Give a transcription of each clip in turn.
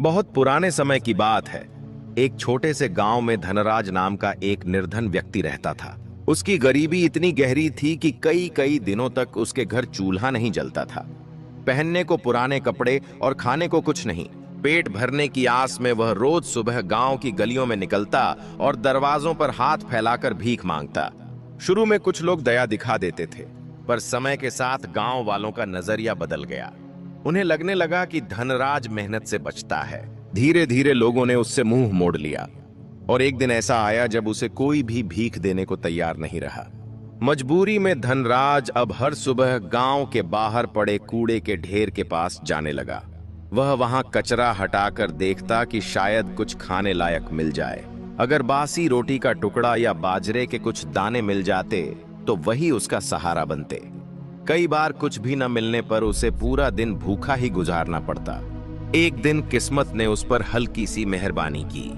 बहुत पुराने समय की बात है। एक छोटे से गांव में धनराज नाम का एक निर्धन व्यक्ति रहता था। उसकी गरीबी इतनी गहरी थी कि कई कई दिनों तक उसके घर चूल्हा नहीं जलता था। पहनने को पुराने कपड़े और खाने को कुछ नहीं। पेट भरने की आस में वह रोज सुबह गांव की गलियों में निकलता और दरवाजों पर हाथ फैलाकर भीख मांगता। शुरू में कुछ लोग दया दिखा देते थे, पर समय के साथ गांव वालों का नजरिया बदल गया। उन्हें लगने लगा कि धनराज मेहनत से बचता है। धीरे धीरे लोगों ने उससे मुंह मोड़ लिया और एक दिन ऐसा आया जब उसे कोई भी भीख देने को तैयार नहीं रहा। मजबूरी में धनराज अब हर सुबह गांव के बाहर पड़े कूड़े के ढेर के पास जाने लगा। वह वहां कचरा हटाकर देखता कि शायद कुछ खाने लायक मिल जाए। अगर बासी रोटी का टुकड़ा या बाजरे के कुछ दाने मिल जाते तो वही उसका सहारा बनते। कई बार कुछ भी न मिलने पर उसे पूरा दिन भूखा ही गुजारना पड़ता। एक दिन किस्मत ने उस पर हल्की सी मेहरबानी की।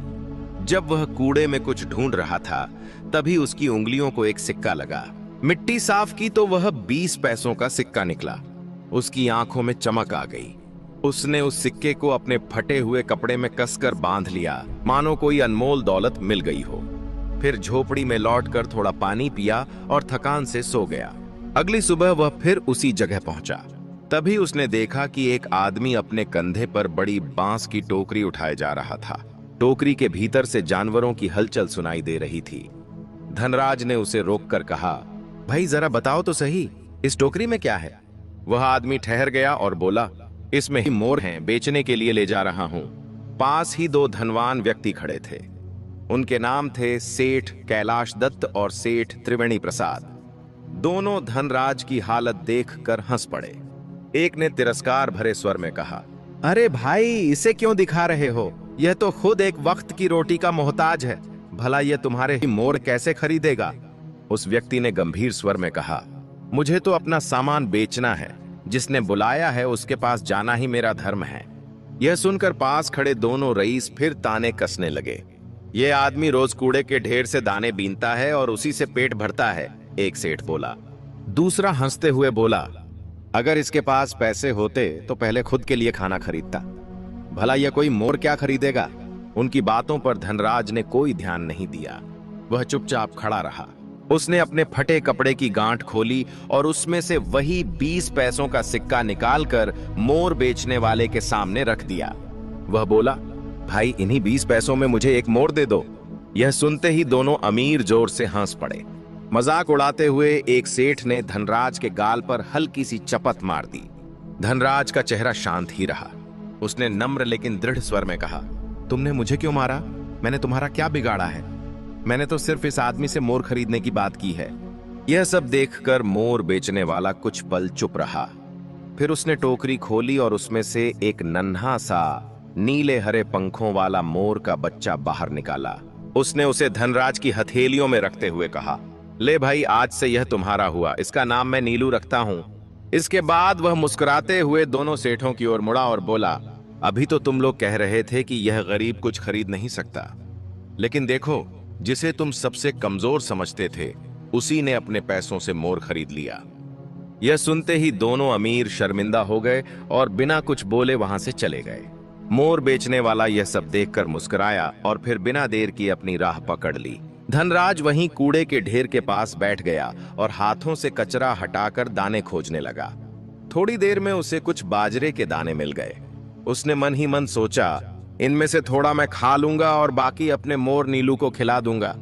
जब वह कूड़े में कुछ ढूंढ रहा था तभी उसकी उंगलियों को एक सिक्का लगा। मिट्टी साफ की तो वह 20 पैसों का सिक्का निकला। उसकी आंखों में चमक आ गई। उसने उस सिक्के को अपने फटे हुए कपड़े में कसकर बांध लिया, मानो कोई अनमोल दौलत मिल गई हो। फिर झोपड़ी में लौटकर थोड़ा पानी पिया और थकान से सो गया। अगली सुबह वह फिर उसी जगह पहुंचा। तभी उसने देखा कि एक आदमी अपने कंधे पर बड़ी बांस की टोकरी उठाए जा रहा था। टोकरी के भीतर से जानवरों की हलचल सुनाई दे रही थी। धनराज ने उसे रोककर कहा, भाई जरा बताओ तो सही, इस टोकरी में क्या है? वह आदमी ठहर गया और बोला, इसमें ही मोर हैं, बेचने के लिए ले जा रहा हूं। पास ही दो धनवान व्यक्ति खड़े थे। उनके नाम थे सेठ कैलाश दत्त और सेठ त्रिवेणी प्रसाद। दोनों धनराज की हालत देखकर हंस पड़े। एक ने तिरस्कार भरे स्वर में कहा, अरे भाई, इसे क्यों दिखा रहे हो? यह तो खुद एक वक्त की रोटी का मोहताज है। भला यह तुम्हारे ही मोर कैसे खरीदेगा? उस व्यक्ति ने गंभीर स्वर में कहा, मुझे तो अपना सामान बेचना है। जिसने बुलाया है उसके पास जाना ही मेरा धर्म है। यह सुनकर पास खड़े दोनों रईस फिर ताने कसने लगे। यह आदमी रोज कूड़े के ढेर से दाने बीनता है और उसी से पेट भरता है, एक सेठ बोला। दूसरा हंसते हुए बोला, अगर इसके पास पैसे होते तो पहले खुद के लिए खाना खरीदता। भला यह कोई मोर क्या खरीदेगा? उनकी बातों पर धनराज ने कोई ध्यान नहीं दिया। वह चुपचाप खड़ा रहा। उसने अपने फटे कपड़े की गांठ खोली और उसमें से वही 20 पैसों का सिक्का निकालकर मोर बेचने वाले के सामने रख दिया। वह बोला, भाई, इन्हीं 20 पैसों में मुझे एक मोर दे दो। यह सुनते ही दोनों अमीर जोर से हंस पड़े। मजाक उड़ाते हुए एक सेठ ने धनराज के गाल पर हल्की सी चपत मार दी। धनराज का चेहरा शांत ही रहा। उसने नम्र लेकिन दृढ़ स्वर में कहा, तुमने मुझे क्यों मारा? मैंने तुम्हारा क्या बिगाड़ा है? मैंने तो सिर्फ इस आदमी से मोर खरीदने की बात की है। यह सब देखकर मोर बेचने वाला कुछ पल चुप रहा। फिर उसने टोकरी खोली और उसमें से एक नन्हा सा नीले हरे पंखों वाला मोर का बच्चा बाहर निकाला। उसने उसे धनराज की हथेलियों में रखते हुए कहा, ले भाई, आज से यह तुम्हारा हुआ। इसका नाम मैं नीलू रखता हूं। इसके बाद वह मुस्कुराते हुए दोनों सेठों की ओर मुड़ा और बोला, अभी तो तुम लोग कह रहे थे कि यह गरीब कुछ खरीद नहीं सकता, लेकिन देखो, जिसे तुम सबसे कमजोर समझते थे उसी ने अपने पैसों से मोर खरीद लिया। यह सुनते ही दोनों अमीर शर्मिंदा हो गए और बिना कुछ बोले वहां से चले गए। मोर बेचने वाला यह सब देखकर मुस्कुराया और फिर बिना देर की अपनी राह पकड़ ली। धनराज वहीं कूड़े के ढेर के पास बैठ गया और हाथों से कचरा हटाकर दाने खोजने लगा। थोड़ी देर में उसे कुछ बाजरे के दाने मिल गए। उसने मन ही मन सोचा, इनमें से थोड़ा मैं खा लूंगा और बाकी अपने मोर नीलू को खिला दूंगा।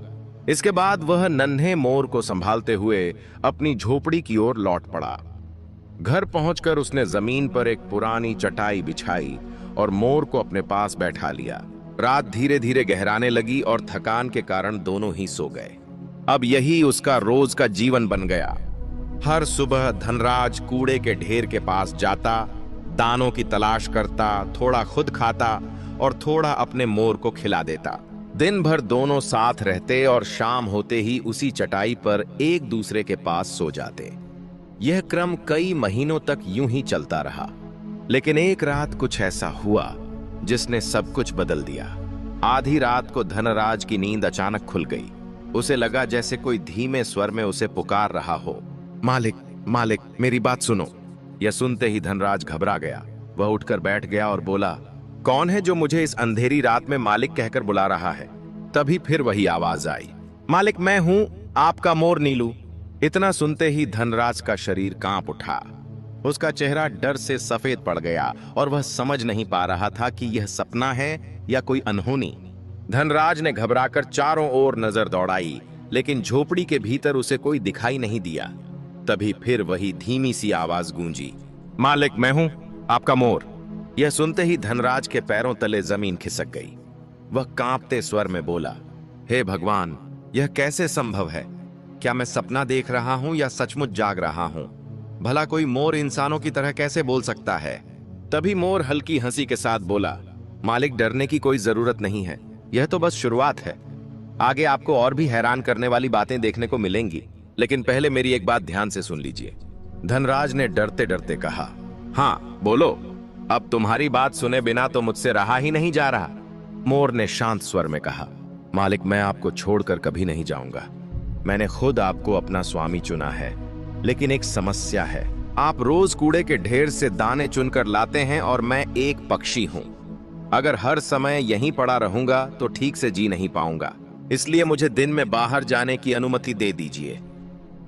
इसके बाद वह नन्हे मोर को संभालते हुए अपनी झोपड़ी की ओर लौट पड़ा। घर पहुंचकर उसने जमीन पर एक पुरानी चटाई बिछाई और मोर को अपने पास बैठा लिया। रात धीरे धीरे गहराने लगी और थकान के कारण दोनों ही सो गए। अब यही उसका रोज का जीवन बन गया। हर सुबह धनराज कूड़े के ढेर के पास जाता, दानों की तलाश करता, थोड़ा खुद खाता और थोड़ा अपने मोर को खिला देता। दिन भर दोनों साथ रहते और शाम होते ही उसी चटाई पर एक दूसरे के पास सो जाते। यह क्रम कई महीनों तक यूं ही चलता रहा। लेकिन एक रात कुछ ऐसा हुआ जिसने सब कुछ बदल दिया। आधी रात को धनराज की नींद अचानक खुल गई। उसे लगा जैसे कोई धीमे स्वर में उसे पुकार रहा हो, मालिक, मालिक, मेरी बात सुनो। यह सुनते ही धनराज घबरा गया। वह उठकर बैठ गया और बोला, कौन है जो मुझे इस अंधेरी रात में मालिक कहकर बुला रहा है? तभी फिर वही आवाज आई, मालिक मैं हूं, आपका मोर नीलू। इतना सुनते ही धनराज का शरीर कांप उठा। उसका चेहरा डर से सफेद पड़ गया और वह समझ नहीं पा रहा था कि यह सपना है या कोई अनहोनी। धनराज ने घबराकर चारों ओर नजर दौड़ाई, लेकिन झोपड़ी के भीतर उसे कोई दिखाई नहीं दिया। तभी फिर वही धीमी सी आवाज गूंजी, मालिक मैं हूं, आपका मोर। यह सुनते ही धनराज के पैरों तले जमीन खिसक गई। वह कांपते स्वर में बोला, हे भगवान, यह कैसे संभव है? क्या मैं सपना देख रहा हूं या सचमुच जाग रहा हूं? भला कोई मोर इंसानों की तरह कैसे बोल सकता है? तभी मोर हल्की हंसी के साथ बोला, मालिक डरने की कोई जरूरत नहीं है, यह तो बस शुरुआत है। आगे आपको और भी हैरान करने वाली बातें देखने को मिलेंगी, लेकिन पहले मेरी एक बात ध्यान से सुन लीजिए। धनराज ने डरते डरते कहा, हाँ बोलो, अब तुम्हारी बात सुने बिना तो मुझसे रहा ही नहीं जा रहा। मोर ने शांत स्वर में कहा, मालिक मैं आपको छोड़कर कभी नहीं जाऊंगा। मैंने खुद आपको अपना स्वामी चुना है, लेकिन एक समस्या है। आप रोज कूड़े के ढेर से दाने चुनकर लाते हैं और मैं एक पक्षी हूं। अगर हर समय यहीं पड़ा रहूंगा तो ठीक से जी नहीं पाऊंगा, इसलिए मुझे दिन में बाहर जाने की अनुमति दे दीजिए।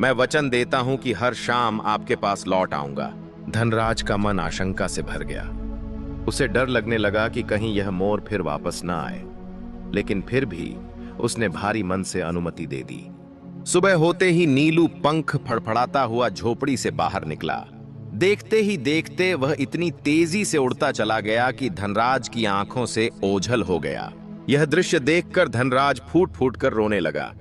मैं वचन देता हूं कि हर शाम आपके पास लौट आऊंगा। धनराज का मन आशंका से भर गया। उसे डर लगने लगा कि कहीं यह मोर फिर वापस ना आए, लेकिन फिर भी उसने भारी मन से अनुमति दे दी। सुबह होते ही नीलू पंख फड़फड़ाता हुआ झोपड़ी से बाहर निकला। देखते ही देखते वह इतनी तेजी से उड़ता चला गया कि धनराज की आंखों से ओझल हो गया। यह दृश्य देखकर धनराज फूट फूट कर रोने लगा।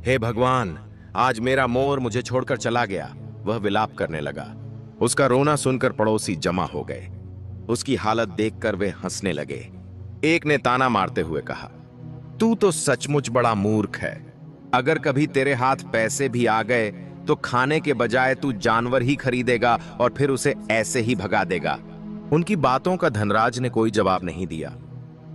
हे भगवान, आज मेरा मोर मुझे छोड़कर चला गया, वह विलाप करने लगा। उसका रोना सुनकर पड़ोसी जमा हो गए। उसकी हालत देखकर वे हंसने लगे। एक ने ताना मारते हुए कहा, तू तो सचमुच बड़ा मूर्ख है। अगर कभी तेरे हाथ पैसे भी आ गए तो खाने के बजाय तू जानवर ही खरीदेगा और फिर उसे ऐसे ही भगा देगा। उनकी बातों का धनराज ने कोई जवाब नहीं दिया।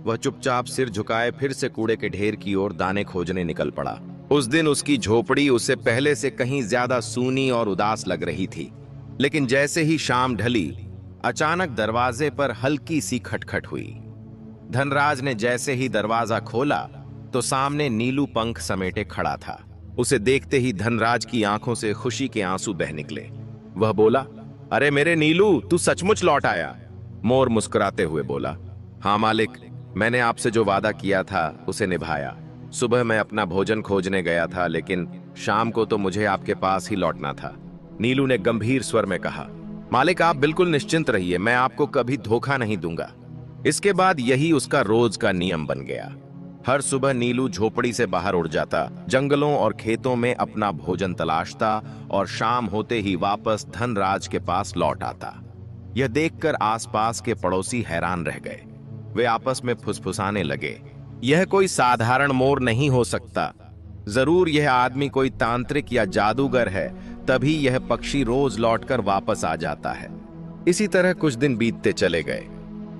वह चुपचाप सिर झुकाए फिर से कूड़े के ढेर की ओर दाने खोजने निकल पड़ा। उस दिन उसकी झोपड़ी उसे पहले से कहीं ज्यादा सूनी और उदास लग रही थी। लेकिन जैसे ही शाम ढली, अचानक दरवाजे पर हल्की सी खटखट हुई। धनराज ने जैसे ही दरवाजा खोला तो सामने नीलू पंख समेटे खड़ा था। उसे देखते ही धनराज की आंखों से खुशी के आंसू बह निकले। वह बोला, अरे मेरे नीलू, तू सचमुच लौट आया। मोर मुस्कुराते हुए बोला, हाँ मालिक, मैंने आपसे जो वादा किया था उसे निभाया। सुबह मैं अपना भोजन खोजने गया था, लेकिन शाम को तो मुझे आपके पास ही लौटना था। नीलू ने गंभीर स्वर में कहा, मालिक आप बिल्कुल निश्चिंत रहिए, मैं आपको कभी धोखा नहीं दूंगा। इसके बाद यही उसका रोज का नियम बन गया। हर सुबह नीलू झोपड़ी से बाहर उड़ जाता, जंगलों और खेतों में अपना भोजन तलाशता और शाम होते ही वापस धनराज के पास लौट आता। यह देखकर आसपास के पड़ोसी हैरान रह गए। वे आपस में फुसफुसाने लगे, यह कोई साधारण मोर नहीं हो सकता। जरूर यह आदमी कोई तांत्रिक या जादूगर है, तभी यह पक्षी रोज लौटकर वापस आ जाता है। इसी तरह कुछ दिन बीतते चले गए।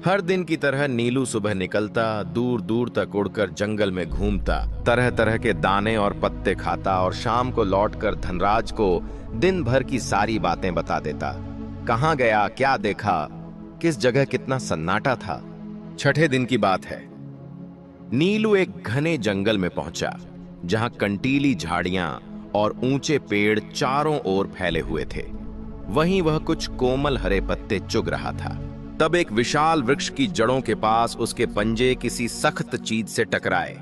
हर दिन की तरह नीलू सुबह निकलता, दूर दूर तक उड़कर जंगल में घूमता, तरह तरह के दाने और पत्ते खाता और शाम को लौटकर धनराज को दिन भर की सारी बातें बता देता। कहाँ गया, क्या देखा, किस जगह कितना सन्नाटा था। छठे दिन की बात है। नीलू एक घने जंगल में पहुंचा, जहां कंटीली झाड़ियां और ऊंचे पेड़ चारों ओर फैले हुए थे। वहीं वह कुछ कोमल हरे पत्ते चुग रहा था। तब एक विशाल वृक्ष की जड़ों के पास उसके पंजे किसी सख्त चीज से टकराए।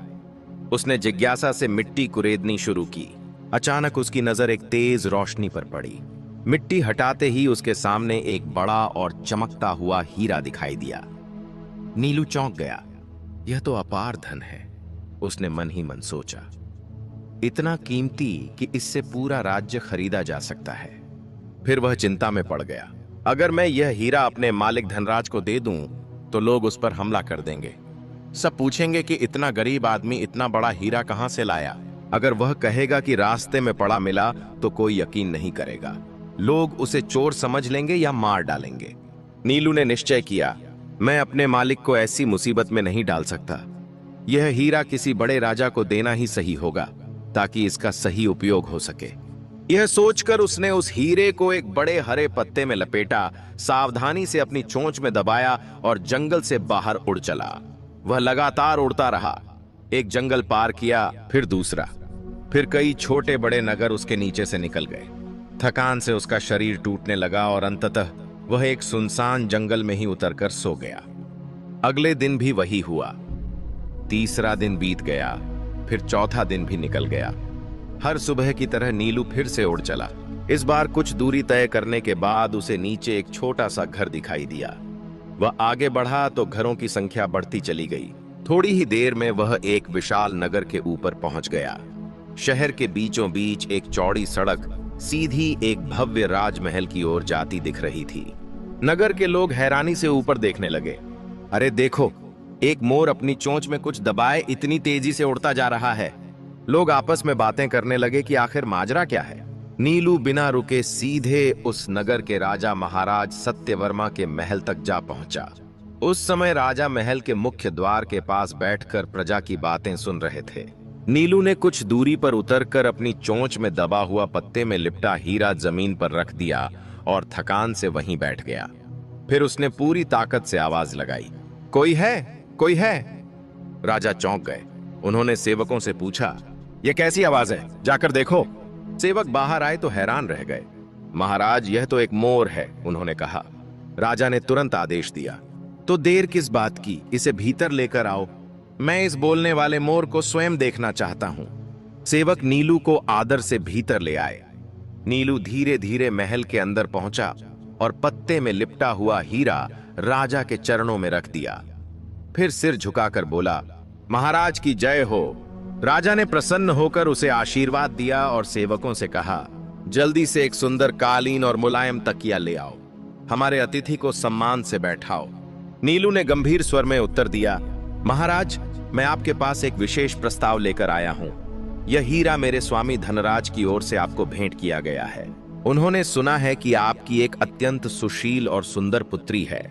उसने जिज्ञासा से मिट्टी कुरेदनी शुरू की। अचानक उसकी नजर एक तेज रोशनी पर पड़ी। मिट्टी हटाते ही उसके सामने एक बड़ा और चमकता हुआ हीरा दिखाई दिया। नीलू चौंक गया। यह तो अपार धन है, उसने मन ही मन सोचा। इतना कीमती कि इससे पूरा राज्य खरीदा जा सकता है। फिर वह चिंता में पड़ गया। अगर मैं यह हीरा अपने मालिक धनराज को दे दूं तो लोग उस पर हमला कर देंगे। सब पूछेंगे कि इतना गरीब आदमी इतना बड़ा हीरा कहां से लाया। अगर वह कहेगा कि रास्ते में पड़ा मिला तो कोई यकीन नहीं करेगा। लोग उसे चोर समझ लेंगे या मार डालेंगे। नीलू ने निश्चय किया, मैं अपने मालिक को ऐसी मुसीबत में नहीं डाल सकता। यह हीरा किसी बड़े राजा को देना ही सही होगा, ताकि इसका सही उपयोग हो सके। यह सोचकर उसने उस हीरे को एक बड़े हरे पत्ते में लपेटा, सावधानी से अपनी चोंच में दबाया और जंगल से बाहर उड़ चला। वह लगातार उड़ता रहा। एक जंगल पार किया, फिर दूसरा, फिर कई छोटे बड़े नगर उसके नीचे से निकल गए। थकान से उसका शरीर टूटने लगा और अंततः वह एक सुनसान जंगल में ही उतरकर सो गया। अगले दिन भी वही हुआ। तीसरा दिन बीत गया, फिर चौथा दिन भी निकल गया। हर सुबह की तरह नीलू फिर से उड़ चला। इस बार कुछ दूरी तय करने के बाद उसे नीचे एक छोटा सा घर दिखाई दिया। वह आगे बढ़ा तो घरों की संख्या बढ़ती चली गई। थोड़ी ही देर में वह एक विशाल नगर के ऊपर पहुंच गया। शहर के बीचों बीच एक चौड़ी सड़क सीधी एक भव्य राजमहल की ओर जाती दिख रही थी। नगर के लोग हैरानी से ऊपर देखने लगे। अरे देखो, एक मोर अपनी चोंच में कुछ दबाए इतनी तेजी से उड़ता जा रहा है। लोग आपस में बातें करने लगे कि आखिर माजरा क्या है। नीलू बिना रुके सीधे उस नगर के राजा महाराज सत्यवर्मा के महल तक जा पहुंचा। उस समय राजा महल के मुख्य द्वार के पास बैठकर प्रजा की बातें सुन रहे थे। नीलू ने कुछ दूरी पर उतरकर अपनी चोंच में दबा हुआ पत्ते में लिपटा हीरा जमीन पर रख दिया और थकान से वहीं बैठ गया। फिर उसने पूरी ताकत से आवाज लगाई, कोई है, कोई है। राजा चौंक गए। उन्होंने सेवकों से पूछा, यह कैसी आवाज है, जाकर देखो। सेवक बाहर आए तो हैरान रह गए। महाराज, यह तो एक मोर है, उन्होंने कहा। राजा ने तुरंत आदेश दिया, तो देर किस बात की, इसे भीतर लेकर आओ। मैं इस बोलने वाले मोर को स्वयं देखना चाहता हूं। सेवक नीलू को आदर से भीतर ले आए। नीलू धीरे धीरे महल के अंदर पहुंचा और पत्ते में लिपटा हुआ हीरा राजा के चरणों में रख दिया। फिर सिर झुकाकर बोला, महाराज की जय हो। राजा ने प्रसन्न होकर उसे आशीर्वाद दिया और सेवकों से कहा, जल्दी से एक सुंदर कालीन और मुलायम तकिया ले आओ। हमारे अतिथि को सम्मान से बैठाओ। नीलू ने गंभीर स्वर में उत्तर दिया, महाराज, मैं आपके पास एक विशेष प्रस्ताव लेकर आया हूं। यह हीरा मेरे स्वामी धनराज की ओर से आपको भेंट किया गया है। उन्होंने सुना है कि आपकी एक अत्यंत सुशील और सुंदर पुत्री है।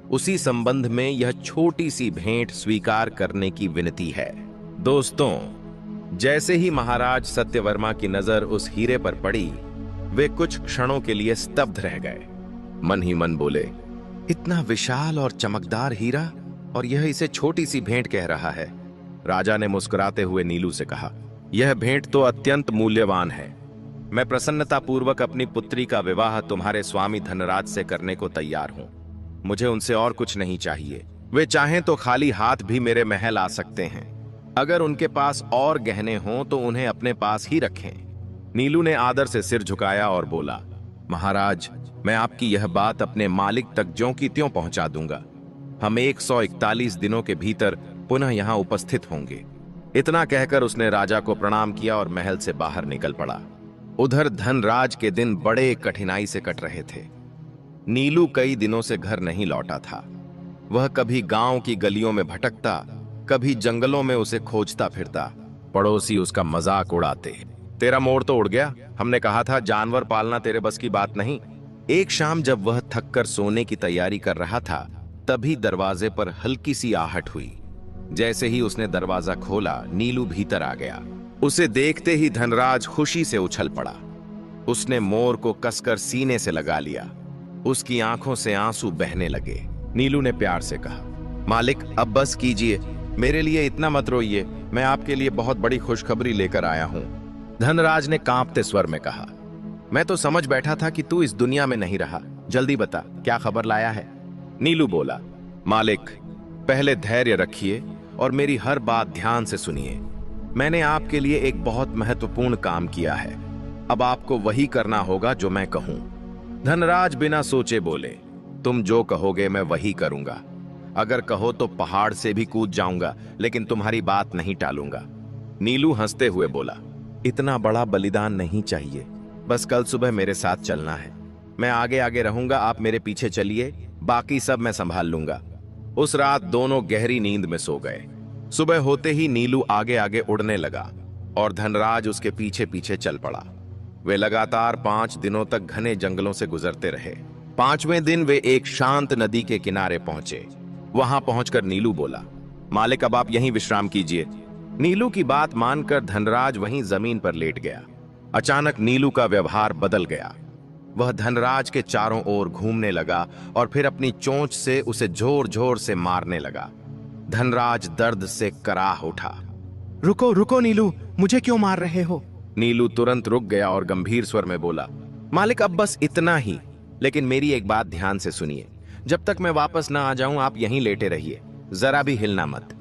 उसी संबंध में यह छोटी सी भेंट स्वीकार करने की विनती है। दोस्तों, जैसे ही महाराज सत्यवर्मा की नजर उस हीरे पर पड़ी, वे कुछ क्षणों के लिए स्तब्ध रह गए। मन ही मन बोले, इतना विशाल और चमकदार हीरा, और यह इसे छोटी सी भेंट कह रहा है। राजा ने मुस्कुराते हुए नीलू से कहा, यह भेंट तो अत्यंत मूल्यवान है। मैं प्रसन्नतापूर्वक अपनी पुत्री का विवाह तुम्हारे स्वामी धनराज से करने को तैयार हूं। मुझे उनसे और कुछ नहीं चाहिए। वे चाहें तो खाली हाथ भी मेरे महल आ सकते हैं। अगर उनके पास और गहने हों तो उन्हें अपने पास ही रखें। नीलू ने आदर से सिर झुकाया और बोला, महाराज, मैं आपकी यह बात अपने मालिक तक ज्यों की त्यों पहुंचा दूंगा। हम 141 दिनों के भीतर पुनः यहां उपस्थित होंगे। इतना कहकर उसने राजा को प्रणाम किया और महल से बाहर निकल पड़ा। उधर धनराज के दिन बड़े कठिनाई से कट रहे थे। नीलू कई दिनों से घर नहीं लौटा था। वह कभी गांव की गलियों में भटकता, कभी जंगलों में उसे खोजता फिरता। पड़ोसी उसका मजाक उड़ाते, तेरा मोर तो उड़ गया, हमने कहा था जानवर पालना तेरे बस की बात नहीं। एक शाम जब वह थककर सोने की तैयारी कर रहा था, तभी दरवाजे पर हल्की सी आहट हुई। जैसे ही उसने दरवाजा खोला, नीलू भीतर आ गया। उसे देखते ही धनराज खुशी से उछल पड़ा। उसने मोर को कसकर सीने से लगा लिया। उसकी आंखों से आंसू बहने लगे। नीलू ने प्यार से कहा, मालिक, अब बस कीजिए, मेरे लिए इतना मत रोइए। मैं आपके लिए बहुत बड़ी खुशखबरी लेकर आया हूं। धनराज ने कांपते स्वर में कहा, मैं तो समझ बैठा था कि तू इस दुनिया में नहीं रहा। जल्दी बता, क्या खबर लाया है? नीलू बोला, मालिक, पहले धैर्य रखिए और मेरी हर बात ध्यान से सुनिए। मैंने आपके लिए एक बहुत महत्वपूर्ण काम किया है। अब आपको वही करना होगा जो मैं कहूं। धनराज बिना सोचे बोले, तुम जो कहोगे मैं वही करूंगा। अगर कहो तो पहाड़ से भी कूद जाऊंगा, लेकिन तुम्हारी बात नहीं टालूंगा। नीलू हंसते हुए बोला, इतना बड़ा बलिदान नहीं चाहिए, बस कल सुबह मेरे साथ चलना है। मैं आगे आगे रहूंगा, आप मेरे पीछे चलिए, बाकी सब मैं संभाल लूंगा। उस रात दोनों गहरी नींद में सो गए। सुबह होते ही नीलू आगे आगे उड़ने लगा और धनराज उसके पीछे पीछे चल पड़ा। वे लगातार 5 दिनों तक घने जंगलों से गुजरते रहे। 5वें दिन वे एक शांत नदी के किनारे पहुंचे। वहां पहुंचकर नीलू बोला, मालिक, अब आप यहीं विश्राम कीजिए। नीलू की बात मानकर धनराज वहीं जमीन पर लेट गया। अचानक नीलू का व्यवहार बदल गया। वह धनराज के चारों ओर घूमने लगा और फिर अपनी चोंच से उसे जोर जोर से मारने लगा। धनराज दर्द से कराह उठा। रुको रुको नीलू, मुझे क्यों मार रहे हो? नीलू तुरंत रुक गया और गंभीर स्वर में बोला, मालिक अब बस इतना ही, लेकिन मेरी एक बात ध्यान से सुनिए। जब तक मैं वापस ना आ जाऊं आप यहीं लेटे रहिए, जरा भी हिलना मत।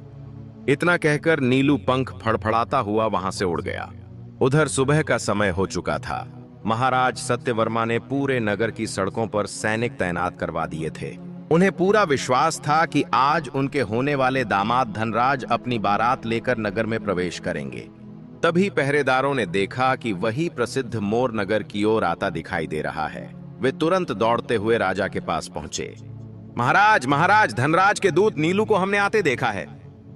इतना कहकर नीलू पंख फड़फड़ाता हुआ वहां से उड़ गया। उधर सुबह का समय हो चुका था। महाराज सत्यवर्मा ने पूरे नगर की सड़कों पर सैनिक तैनात करवा दिए थे। उन्हें पूरा विश्वास था कि आज उनके होने वाले दामाद धनराज अपनी बारात लेकर नगर में प्रवेश करेंगे। तभी पहरेदारों ने देखा कि वही प्रसिद्ध मोर नगर की ओर आता दिखाई दे रहा है। वे तुरंत दौड़ते हुए राजा के पास पहुंचे। महाराज महाराज, धनराज के दूत नीलू को हमने आते देखा है।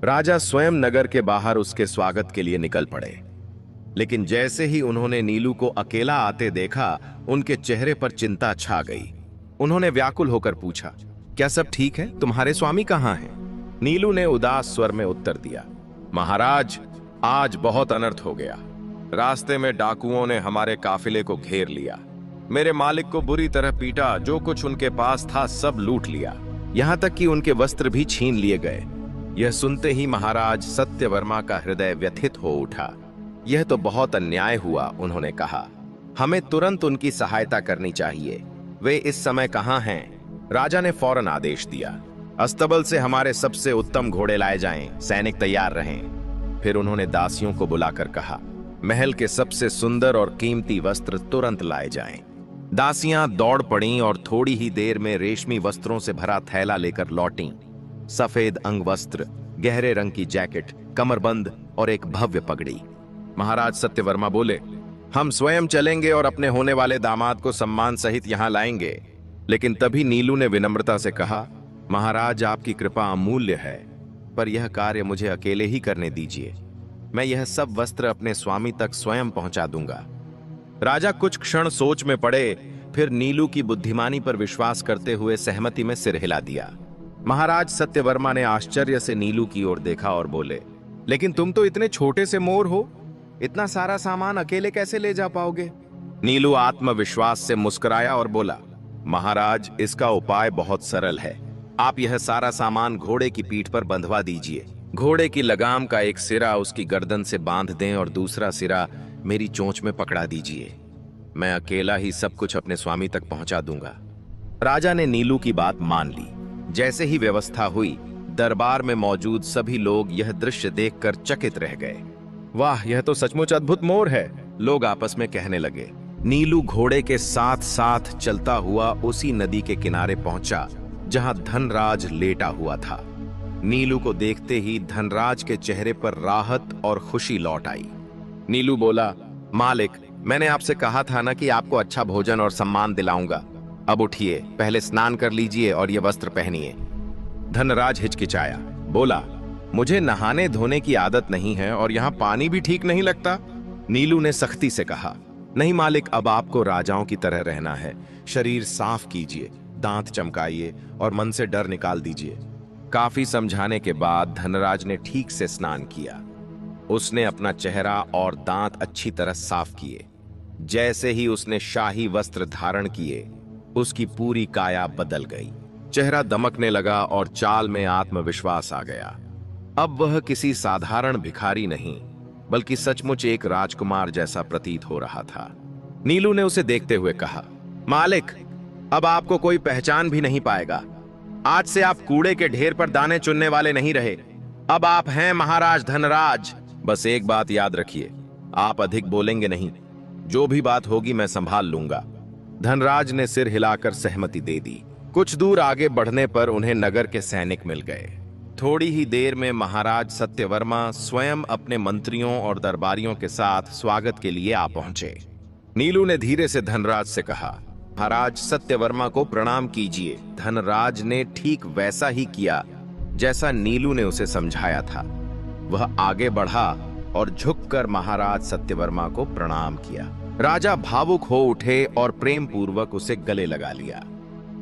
राजा स्वयं नगर के बाहर उसके स्वागत के लिए निकल पड़े, लेकिन जैसे ही उन्होंने नीलू को अकेला आते देखा, उनके चेहरे पर चिंता छा गई। उन्होंने व्याकुल होकर पूछा, क्या सब ठीक है? तुम्हारे स्वामी कहाँ हैं? नीलू ने उदास स्वर में उत्तर दिया, महाराज आज बहुत अनर्थ हो गया। रास्ते में डाकुओं ने हमारे काफिले को घेर लिया। मेरे मालिक को बुरी तरह पीटा, जो कुछ उनके पास था सब लूट लिया, यहाँ तक कि उनके वस्त्र भी छीन लिए गए। यह सुनते ही महाराज सत्यवर्मा का हृदय व्यथित हो उठा। यह तो बहुत अन्याय हुआ, उन्होंने कहा। हमें तुरंत उनकी सहायता करनी चाहिए। वे इस समय कहाँ हैं? राजा ने फौरन आदेश दिया, अस्तबल से हमारे सबसे उत्तम घोड़े लाए जाएं, सैनिक तैयार रहें। फिर उन्होंने दासियों को बुलाकर कहा, महल के सबसे सुंदर और कीमती वस्त्र तुरंत लाए जाएं। दासियां दौड़ पड़ीं और थोड़ी ही देर में रेशमी वस्त्रों से भरा थैला लेकर लौटीं। सफेद अंगवस्त्र, गहरे रंग की जैकेट, कमरबंद और एक भव्य पगड़ी। महाराज सत्यवर्मा बोले, हम स्वयं चलेंगे और अपने होने वाले दामाद को सम्मान सहित यहाँ लाएंगे। लेकिन तभी नीलू ने विनम्रता से कहा, महाराज आपकी कृपा अमूल्य है, पर यह कार्य मुझे अकेले ही करने दीजिए। मैं यह सब वस्त्र अपने स्वामी तक स्वयं पहुंचा दूंगा। राजा कुछ क्षण सोच में पड़े, फिर नीलू की बुद्धिमानी पर विश्वास करते हुए सहमति में सिर हिला दिया। महाराज सत्यवर्मा ने आश्चर्य से नीलू की ओर देखा और बोले, लेकिन तुम तो इतने छोटे से मोर हो, इतना सारा सामान अकेले कैसे ले जा पाओगे? नीलू आत्मविश्वास से मुस्कुराया और बोला, महाराज इसका उपाय बहुत सरल है। आप यह सारा सामान घोड़े की पीठ पर बंधवा दीजिए। घोड़े की लगाम का एक सिरा उसकी गर्दन से बांध दें और दूसरा सिरा मेरी चोंच में पकड़ा दीजिए। मैं अकेला ही सब कुछ अपने स्वामी तक पहुंचा दूंगा। राजा ने नीलू की बात मान ली। जैसे ही व्यवस्था हुई, दरबार में मौजूद सभी लोग यह दृश्य देखकर चकित रह गए। वाह, यह तो सचमुच अद्भुत मोर है, लोग आपस में कहने लगे। नीलू घोड़े के साथ साथ चलता हुआ उसी नदी के किनारे पहुंचा जहां धनराज लेटा हुआ था। नीलू को देखते ही धनराज के चेहरे पर राहत और खुशी लौट आई। नीलू बोला, मालिक, मैंने आपसे कहा था ना कि आपको अच्छा भोजन और सम्मान दिलाऊंगा। अब उठिए, पहले स्नान कर लीजिए और ये वस्त्र पहनिए। धनराज हिचकिचाया, बोला, मुझे नहाने धोने की आदत नहीं है और यहाँ पानी भी ठीक नहीं लगता। नीलू ने सख्ती से कहा, नहीं मालिक, अब आपको राजाओं की तरह रहना है। शरीर साफ कीजिए, दांत चमकाइए और मन से डर निकाल दीजिए। काफी समझाने के बाद धनराज ने ठीक से स्नान किया। उसने अपना चेहरा और दांत अच्छी तरह साफ किए। जैसे ही उसने शाही वस्त्र धारण किए, उसकी पूरी काया बदल गई। चेहरा दमकने लगा और चाल में आत्मविश्वास आ गया। अब वह किसी साधारण भिखारी नहीं, बल्कि सचमुच एक राजकुमार जैसा प्रतीत हो रहा था। नीलू ने उसे देखते हुए कहा, मालिक, अब आपको कोई पहचान भी नहीं पाएगा। आज से आप कूड़े के ढेर पर दाने चुनने वाले नहीं रहे। अब आप हैं महाराज धनराज। बस एक बात याद रखिए, आप अधिक बोलेंगे नहीं। जो भी बात होगी मैं संभाल लूंगा। धनराज ने सिर हिलाकर सहमति दे दी। कुछ दूर आगे बढ़ने पर उन्हें नगर के सैनिक मिल गए। थोड़ी ही देर में महाराज सत्यवर्मा स्वयं अपने मंत्रियों और दरबारियों के साथ स्वागत के लिए आ पहुंचे। नीलू ने धीरे से धनराज से कहा, महाराज सत्यवर्मा को प्रणाम कीजिए। धनराज ने ठीक वैसा ही किया जैसा नीलू ने उसे समझाया था। वह आगे बढ़ा और झुककर महाराज सत्यवर्मा को प्रणाम किया। राजा भावुक हो उठे और प्रेम पूर्वक उसे गले लगा लिया।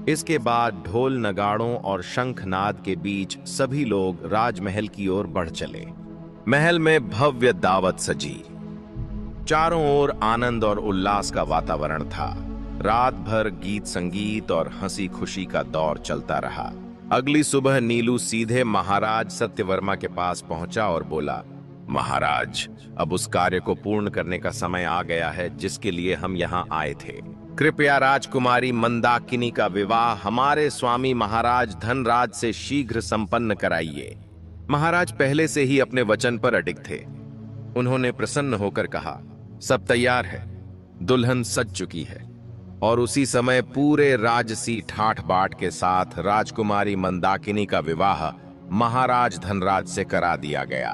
इसके बाद ढोल नगाड़ों और शंखनाद के बीच सभी लोग राजमहल की ओर बढ़ चले। महल में भव्य दावत सजी। चारों ओर आनंद और उल्लास का वातावरण था। रात भर गीत संगीत और हंसी खुशी का दौर चलता रहा। अगली सुबह नीलू सीधे महाराज सत्यवर्मा के पास पहुंचा और बोला, महाराज, अब उस कार्य को पूर्ण करने का समय आ गया है जिसके लिए हम यहाँ आए थे। कृपया राजकुमारी मंदाकिनी का विवाह हमारे स्वामी महाराज धनराज से शीघ्र संपन्न कराइए। महाराज पहले से ही अपने वचन पर अडिग थे। उन्होंने प्रसन्न होकर कहा, सब तैयार है, दुल्हन सज चुकी है। और उसी समय पूरे राजसी ठाठ बाट के साथ राजकुमारी मंदाकिनी का विवाह महाराज धनराज से करा दिया गया।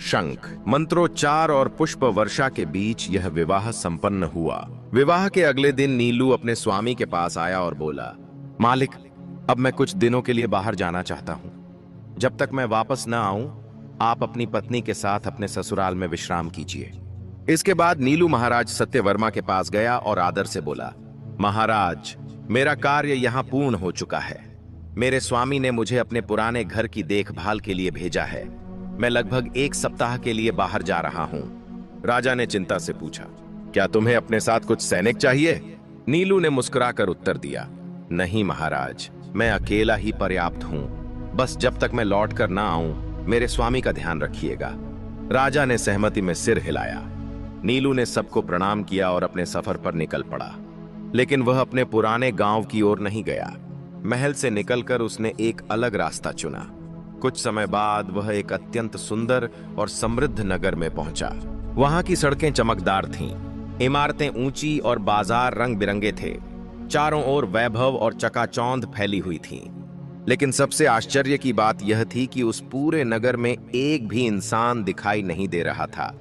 शंख, मंत्रोच्चार और पुष्प वर्षा के बीच यह विवाह संपन्न हुआ। विवाह के अगले दिन नीलू अपने स्वामी के पास आया और बोला, मालिक, अब मैं कुछ दिनों के लिए बाहर जाना चाहता हूं। जब तक मैं वापस न आऊं, आप अपनी पत्नी के साथ अपने ससुराल में विश्राम कीजिए। इसके बाद नीलू महाराज सत्यवर्मा के पास गया और आदर से बोला, महाराज, मेरा कार्य यहां पूर्ण हो चुका है। मेरे स्वामी ने मुझे अपने पुराने घर की देखभाल के लिए भेजा है। मैं लगभग 1 सप्ताह के लिए बाहर जा रहा हूं। राजा ने चिंता से पूछा, क्या तुम्हें अपने साथ कुछ सैनिक चाहिए? नीलू ने मुस्कुराकर उत्तर दिया, नहीं महाराज, मैं अकेला ही पर्याप्त हूं। बस जब तक मैं लौट कर ना आऊं, मेरे स्वामी का ध्यान रखिएगा। राजा ने सहमति में सिर हिलाया। नीलू ने सबको प्रणाम किया और अपने सफर पर निकल पड़ा। लेकिन वह अपने पुराने गांव की ओर नहीं गया। महल से निकलकर उसने एक अलग रास्ता चुना। कुछ समय बाद वह एक अत्यंत सुंदर और समृद्ध नगर में पहुंचा। वहां की सड़कें चमकदार थीं, इमारतें ऊंची और बाजार रंग बिरंगे थे। चारों ओर वैभव और चकाचौंध फैली हुई थीं। लेकिन सबसे आश्चर्य की बात यह थी कि उस पूरे नगर में एक भी इंसान दिखाई नहीं दे रहा था।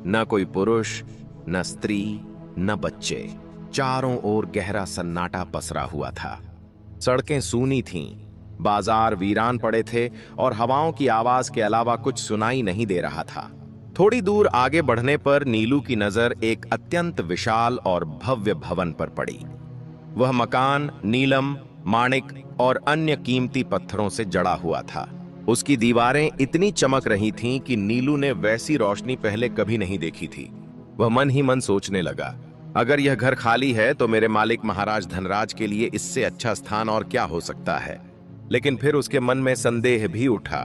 न कोई पुरुष, न स्त्री, न बच्चे। चारों ओर गहरा सन्नाटा पसरा हुआ था। सड़कें सूनी थीं, बाजार वीरान पड़े थे और हवाओं की आवाज के अलावा कुछ सुनाई नहीं दे रहा था। थोड़ी दूर आगे बढ़ने पर नीलू की नजर एक अत्यंत विशाल और भव्य भवन पर पड़ी। वह मकान नीलम, माणिक और अन्य कीमती पत्थरों से जड़ा हुआ था। उसकी दीवारें इतनी चमक रही थीं कि नीलू ने वैसी रोशनी पहले कभी नहीं देखी थी। वह मन ही मन सोचने लगा, अगर यह घर खाली है तो मेरे मालिक महाराज धनराज के लिए इससे अच्छा स्थान और क्या हो सकता है। लेकिन फिर उसके मन में संदेह भी उठा,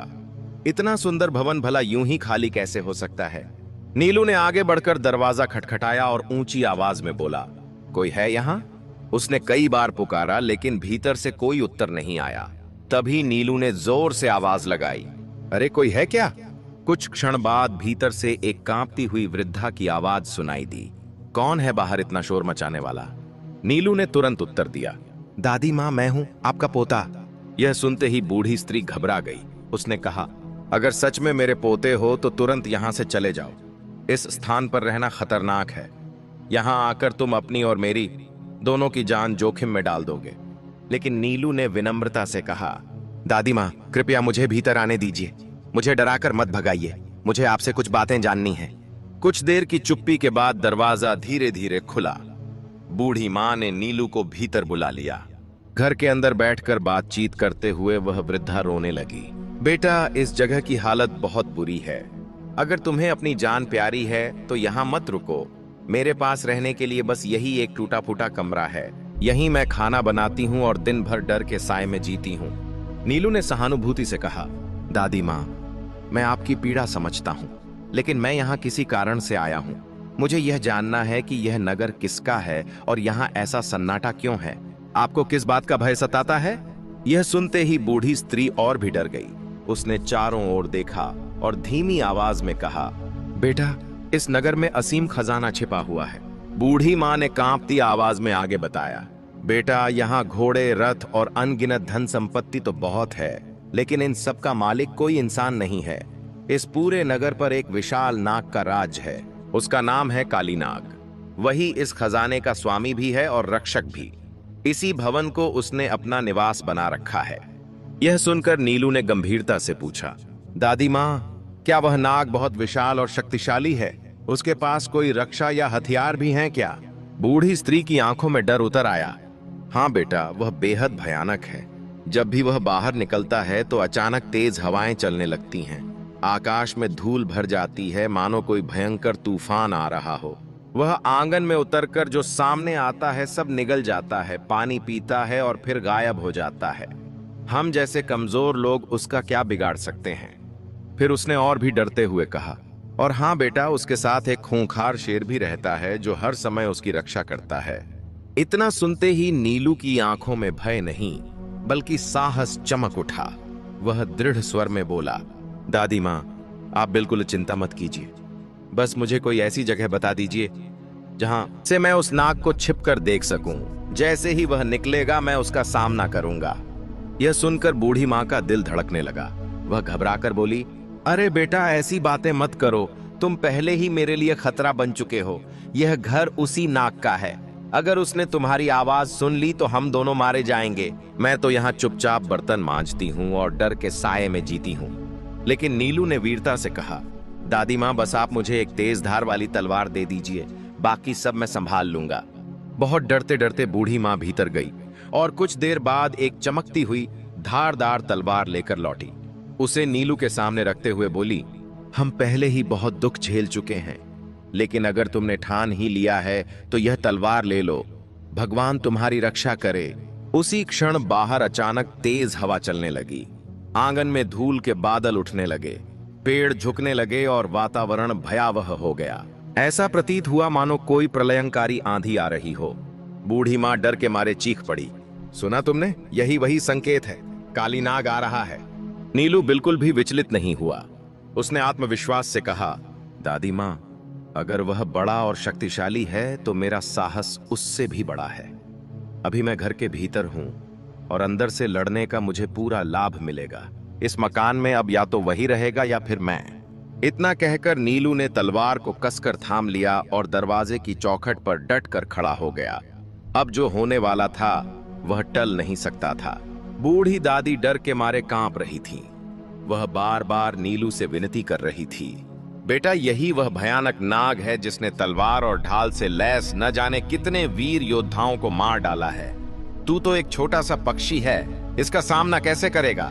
इतना सुंदर भवन भला यूं ही खाली कैसे हो सकता है। नीलू ने आगे बढ़कर दरवाजा खटखटाया और ऊंची आवाज में बोला, कोई है यहाँ? उसने कई बार पुकारा लेकिन भीतर से कोई उत्तर नहीं आया। तभी नीलू ने जोर से आवाज लगाई, अरे कोई है क्या? कुछ क्षण बाद भीतर से एक कांपती हुई वृद्धा की आवाज सुनाई दी, कौन है बाहर इतना शोर मचाने वाला? नीलू ने तुरंत उत्तर दिया, दादी माँ, मैं हूं, आपका पोता। यह सुनते ही बूढ़ी स्त्री घबरा गई। उसने कहा, अगर सच में मेरे पोते हो तो तुरंत यहां से चले जाओ। इस स्थान पर रहना खतरनाक है। यहां आकर तुम अपनी और मेरी दोनों की जान जोखिम में डाल दोगे। लेकिन नीलू ने विनम्रता से कहा, दादी माँ, कृपया मुझे भीतर आने दीजिए। मुझे डराकर मत भगाइए। मुझे आपसे कुछ बातें जाननी है। कुछ देर की चुप्पी के बाद दरवाजा धीरे धीरे खुला। बूढ़ी माँ ने नीलू को भीतर बुला लिया। घर के अंदर बैठकर बातचीत करते हुए वह वृद्धा रोने लगी। बेटा, इस जगह की हालत बहुत बुरी है। अगर तुम्हें अपनी जान प्यारी है तो यहाँ मत रुको। मेरे पास रहने के लिए बस यही एक टूटा फूटा कमरा है। यहीं मैं खाना बनाती हूँ और दिन भर डर के साए में जीती हूँ। नीलू ने सहानुभूति से कहा, दादी माँ, मैं आपकी पीड़ा समझता हूँ, लेकिन मैं यहाँ किसी कारण से आया हूँ। मुझे यह जानना है कि यह नगर किसका है और यहाँ ऐसा सन्नाटा क्यों है। आपको किस बात का भय सताता है? यह सुनते ही बूढ़ी स्त्री और भी डर गई। उसने चारों ओर देखा और धीमी आवाज में कहा, बेटा, इस नगर में असीम खजाना छिपा हुआ है। बूढ़ी माँ ने कांपती आवाज में आगे बताया, बेटा, यहाँ घोड़े, रथ और अनगिनत धन संपत्ति तो बहुत है, लेकिन इन सब का मालिक कोई इंसान नहीं है। इस पूरे नगर पर एक विशाल नाग का राज है। उसका नाम है काली नाग। वही इस खजाने का स्वामी भी है और रक्षक भी। इसी भवन को उसने अपना निवास बना रखा है। यह सुनकर नीलू ने गंभीरता से पूछा, दादी माँ, क्या वह नाग बहुत विशाल और शक्तिशाली है? उसके पास कोई रक्षा या हथियार भी हैं क्या? बूढ़ी स्त्री की आंखों में डर उतर आया। हाँ बेटा, वह बेहद भयानक है। जब भी वह बाहर निकलता है तो अचानक तेज हवाएं चलने लगती हैं। आकाश में धूल भर जाती है, मानो कोई भयंकर तूफान आ रहा हो। वह आंगन में उतरकर जो सामने आता है सब निगल जाता है, पानी पीता है और फिर गायब हो जाता है। हम जैसे कमजोर लोग उसका क्या बिगाड़ सकते हैं? फिर उसने और भी डरते हुए कहा, और हाँ बेटा, उसके साथ एक खूंखार शेर भी रहता है जो हर समय उसकी रक्षा करता है। इतना सुनते ही नीलू की आंखों में भय नहीं बल्कि साहस चमक उठा। वह दृढ़ स्वर में बोला, दादी माँ, आप बिल्कुल चिंता मत कीजिए। बस मुझे कोई ऐसी जगह बता दीजिए जहां से मैं उस नाग को छिप कर देख सकूं। जैसे ही वह निकलेगा मैं उसका सामना करूंगा। यह सुनकर बूढ़ी माँ का दिल धड़कने लगा। वह घबराकर बोली, अरे बेटा, ऐसी बातें मत करो। तुम पहले ही मेरे लिए खतरा बन चुके हो। यह घर उसी नाग का है। अगर उसने तुम्हारी आवाज सुन ली तो हम दोनों मारे जाएंगे। मैं तो यहाँ चुपचाप बर्तन मांजती हूँ और डर के साये में जीती हूँ। लेकिन नीलू ने वीरता से कहा, दादी माँ, बस आप मुझे एक तेज धार वाली तलवार दे दीजिए, बाकी सब मैं संभाल लूंगा। बहुत डरते डरते बूढ़ी माँ भीतर गई और कुछ देर बाद एक चमकती हुई धारदार तलवार लेकर लौटी। उसे नीलू के सामने रखते हुए बोली, हम पहले ही बहुत दुख झेल चुके हैं, लेकिन अगर तुमने ठान ही लिया है तो यह तलवार ले लो। भगवान तुम्हारी रक्षा करे। उसी क्षण बाहर अचानक तेज हवा चलने लगी। आंगन में धूल के बादल उठने लगे, पेड़ झुकने लगे और वातावरण भयावह हो गया। ऐसा प्रतीत हुआ मानो कोई प्रलयंकारी आंधी आ रही हो। बूढ़ी माँ डर के मारे चीख पड़ी, सुना तुमने? यही वही संकेत है, काली नाग आ रहा है। नीलू बिल्कुल भी विचलित नहीं हुआ। उसने आत्मविश्वास से कहा, दादी माँ, अगर वह बड़ा और शक्तिशाली है तो मेरा साहस उससे भी बड़ा है। अभी मैं घर के भीतर हूं और अंदर से लड़ने का मुझे पूरा लाभ मिलेगा। इस मकान में अब या तो वही रहेगा या फिर मैं। इतना कहकर नीलू ने तलवार को कसकर थाम लिया और दरवाजे की चौखट पर डट कर खड़ा हो गया। अब जो होने वाला था वह टल नहीं सकता था। बूढ़ी दादी डर के मारे कांप रही थी। वह बार बार नीलू से विनती कर रही थी, बेटा, यही वह भयानक नाग है जिसने तलवार और ढाल से लैस न जाने कितने वीर योद्धाओं को मार डाला है। तू तो एक छोटा सा पक्षी है, इसका सामना कैसे करेगा?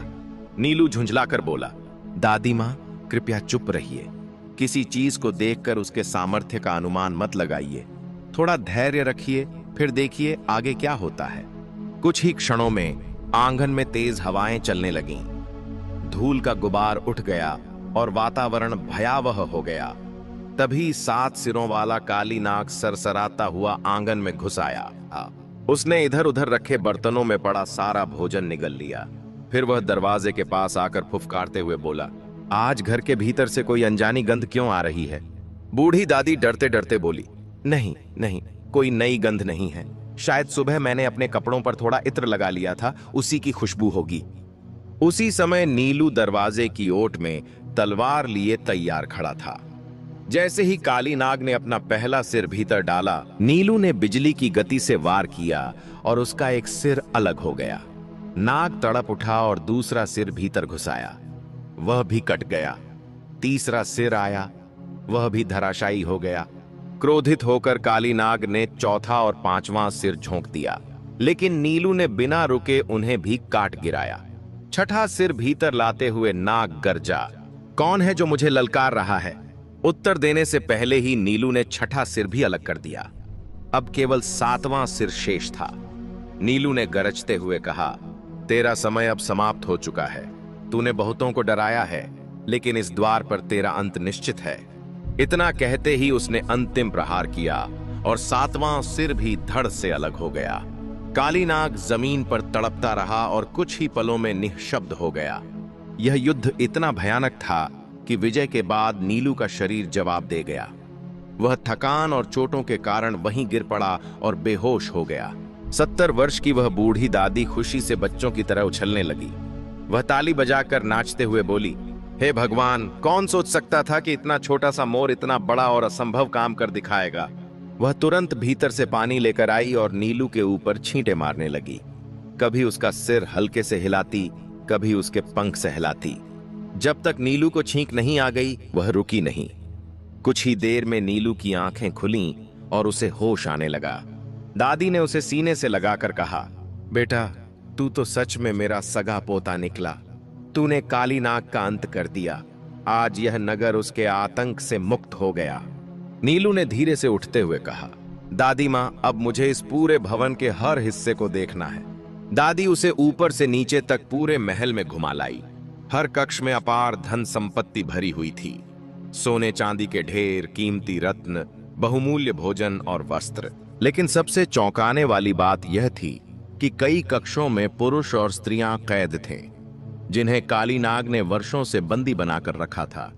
नीलू झुंझलाकर बोला, दादी माँ, कृपया चुप रहिए। किसी चीज को देखकर उसके सामर्थ्य का अनुमान मत लगाइए। थोड़ा धैर्य रखिए, फिर देखिए आगे क्या होता है। कुछ ही क्षणों में आंगन में तेज हवाएं चलने लगीं। धूल का गुबार उठ गया और वातावरण भयावह हो गया। तभी 7 सिरों वाला काली नाग सरसराता हुआ आंगन में घुस आया। उसने इधर उधर रखे बर्तनों में पड़ा सारा भोजन निगल लिया। फिर वह दरवाजे के पास आकर फुफकारते हुए बोला, आज घर के भीतर से कोई अनजानी गंध क्यों आ रही है? बूढ़ी दादी डरते डरते बोली, नहीं नहीं, कोई नई गंध नहीं है। शायद सुबह मैंने अपने कपड़ों पर थोड़ा इत्र लगा लिया था, उसी की खुशबू होगी। उसी समय नीलू दरवाजे की ओट में तलवार लिए तैयार खड़ा था। जैसे ही काली नाग ने अपना पहला सिर भीतर डाला, नीलू ने बिजली की गति से वार किया और उसका एक सिर अलग हो गया। नाग तड़प उठा और दूसरा सिर भीतर घुसाया, वह भी कट गया। तीसरा सिर आया, वह भी धराशायी हो गया। क्रोधित होकर काली नाग ने चौथा और पांचवां सिर झोंक दिया, लेकिन नीलू ने बिना रुके उन्हें भी काट गिराया। छठा सिर भीतर लाते हुए नाग गरजा, कौन है जो मुझे ललकार रहा है? उत्तर देने से पहले ही नीलू ने छठा सिर भी अलग कर दिया। अब केवल 7वां सिर शेष था। नीलू ने गरजते हुए कहा, तेरा समय अब समाप्त हो चुका है। तूने बहुतों को डराया है, लेकिन इस द्वार पर तेरा अंत निश्चित है। इतना कहते ही उसने अंतिम प्रहार किया और 7वां सिर भी धड़ से अलग हो गया। काली नाग जमीन पर तड़पता रहा और कुछ ही पलों में निःशब्द हो गया। यह युद्ध इतना भयानक था कि विजय के बाद नीलू का शरीर जवाब दे गया। वह थकान और चोटों के कारण वहीं गिर पड़ा और बेहोश हो गया। 70 वर्ष की वह बूढ़ी दादी खुशी से बच्चों की तरह उछलने लगी। वह ताली बजाकर नाचते हुए बोली, हे भगवान, कौन सोच सकता था कि इतना छोटा सा मोर इतना बड़ा और असंभव काम कर दिखाएगा। वह तुरंत भीतर से पानी लेकर आई और नीलू के ऊपर छींटे मारने लगी। कभी उसका सिर हल्के से हिलाती, कभी उसके पंख से हिलाती। जब तक नीलू को छींक नहीं आ गई, वह रुकी नहीं। कुछ ही देर में नीलू की आंखें खुलीं और उसे होश आने लगा। दादी ने उसे सीने से लगाकर कहा, बेटा, तू तो सच में मेरा सगा पोता निकला। तूने काली नाग का अंत कर दिया। आज यह नगर उसके आतंक से मुक्त हो गया। नीलू ने धीरे से उठते हुए कहा, दादी माँ, अब मुझे इस पूरे भवन के हर हिस्से को देखना है। दादी उसे ऊपर से नीचे तक पूरे महल में घुमा लाई। हर कक्ष में अपार धन संपत्ति भरी हुई थी। सोने चांदी के ढेर, कीमती रत्न, बहुमूल्य भोजन और वस्त्र। लेकिन सबसे चौंकाने वाली बात यह थी कि कई कक्षों में पुरुष और स्त्रियां कैद थे, जिन्हें काली नाग ने वर्षों से बंदी बनाकर रखा था।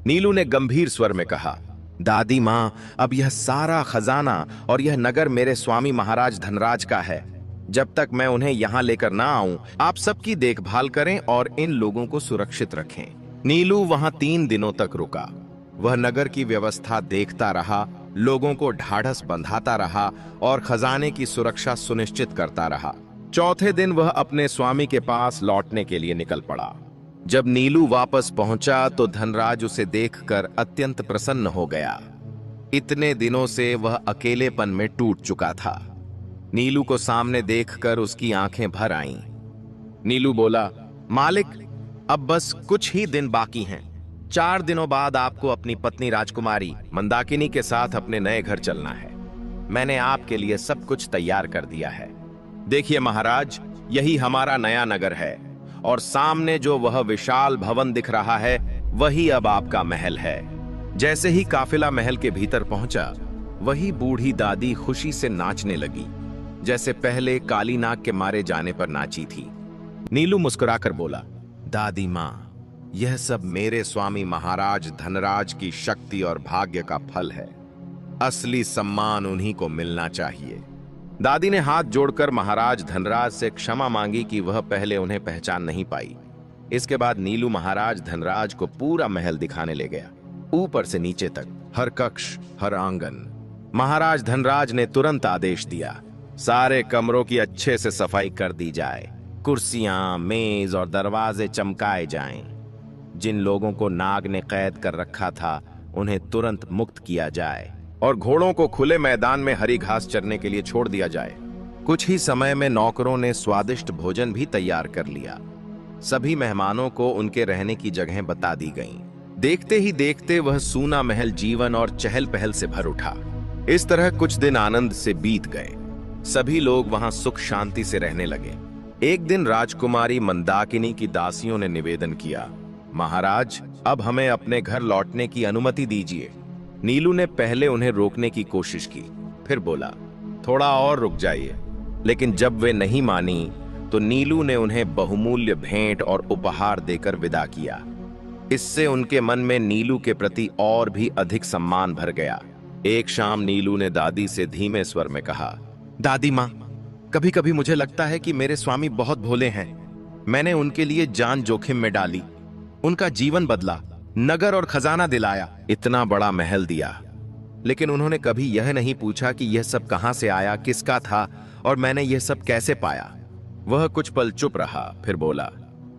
नीलू ने गंभीर स्वर में कहा, दादी माँ, अब यह सारा खजाना और यह नगर मेरे स्वामी महाराज धनराज का है। जब तक मैं उन्हें यहाँ लेकर ना आऊं, आप सबकी देखभाल करें और इन लोगों को सुरक्षित रखें। नीलू वहां 3 दिनों तक रुका। वह नगर की व्यवस्था देखता रहा, लोगों को ढाढ़स बंधाता रहा और खजाने की सुरक्षा सुनिश्चित करता रहा। चौथे दिन वह अपने स्वामी के पास लौटने के लिए निकल पड़ा। जब नीलू वापस पहुंचा तो धनराज उसे देखकर अत्यंत प्रसन्न हो गया। इतने दिनों से वह अकेलेपन में टूट चुका था। नीलू को सामने देखकर उसकी आंखें भर आईं। नीलू बोला, मालिक, अब बस कुछ ही दिन बाकी हैं। 4 दिनों बाद आपको अपनी पत्नी राजकुमारी मंदाकिनी के साथ अपने नए घर चलना है। मैंने आपके लिए सब कुछ तैयार कर दिया है। देखिए महाराज, यही हमारा नया नगर है और सामने जो वह विशाल भवन दिख रहा है, वही अब आपका महल है। जैसे ही काफिला महल के भीतर पहुंचा, वही बूढ़ी दादी खुशी से नाचने लगी, जैसे पहले काली नाग के मारे जाने पर नाची थी। नीलू मुस्कुराकर बोला, दादी माँ, यह सब मेरे स्वामी महाराज धनराज की शक्ति और भाग्य का फल है। असली सम्मान उन्हीं को मिलना चाहिए। दादी ने हाथ जोड़कर महाराज धनराज से क्षमा मांगी कि वह पहले उन्हें पहचान नहीं पाई। इसके बाद नीलू महाराज धनराज को पूरा महल दिखाने ले गया, ऊपर से नीचे तक, हर कक्ष, हर आंगन। महाराज धनराज ने तुरंत आदेश दिया, सारे कमरों की अच्छे से सफाई कर दी जाए। कुर्सियां, मेज और दरवाजे चमकाए जाएं। जिन लोगों को नाग ने कैद कर रखा था, उन्हें तुरंत मुक्त किया जाए और घोड़ों को खुले मैदान में हरी घास चरने के लिए छोड़ दिया जाए। कुछ ही समय में नौकरों ने स्वादिष्ट भोजन भी तैयार कर लिया। सभी मेहमानों को उनके रहने की जगह बता दी गईं। देखते ही देखते वह सूना महल जीवन और चहल पहल से भर उठा। इस तरह कुछ दिन आनंद से बीत गए। सभी लोग वहां सुख शांति से रहने लगे। एक दिन राजकुमारी मंदाकिनी की दासियों ने निवेदन किया, महाराज, अब हमें अपने घर लौटने की अनुमति दीजिए। नीलू ने पहले उन्हें रोकने की कोशिश की, फिर बोला, थोड़ा और रुक जाइए। लेकिन जब वे नहीं मानी तो नीलू ने उन्हें बहुमूल्य भेंट और उपहार देकर विदा किया। इससे उनके मन में नीलू के प्रति और भी अधिक सम्मान भर गया। एक शाम नीलू ने दादी से धीमे स्वर में कहा, दादी माँ, कभी कभी मुझे लगता है कि मेरे स्वामी बहुत भोले हैं। मैंने उनके लिए जान जोखिम में डाली, उनका जीवन बदला, नगर और खजाना दिलाया, इतना बड़ा महल दिया, लेकिन उन्होंने कभी यह नहीं पूछा कि यह सब कहां से आया, किसका था और मैंने यह सब कैसे पाया। वह कुछ पल चुप रहा, फिर बोला,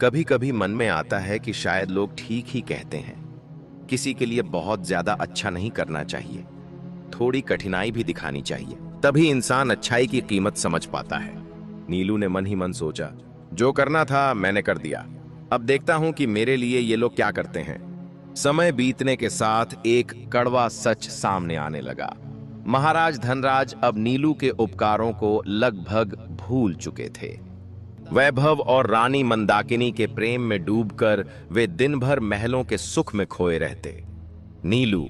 कभी कभी मन में आता है कि शायद लोग ठीक ही कहते हैं। किसी के लिए बहुत ज्यादा अच्छा नहीं करना चाहिए, थोड़ी कठिनाई भी दिखानी चाहिए, तभी इंसान अच्छाई की कीमत समझ पाता है। नीलू ने मन ही मन सोचा, जो करना था मैंने कर दिया, अब देखता हूं कि मेरे लिए ये लोग क्या करते हैं। समय बीतने के साथ एक कड़वा सच सामने आने लगा। महाराज धनराज अब नीलू के उपकारों को लगभग भूल चुके थे। वैभव और रानी मंदाकिनी के प्रेम में डूबकर वे दिन भर महलों के सुख में खोए रहते। नीलू,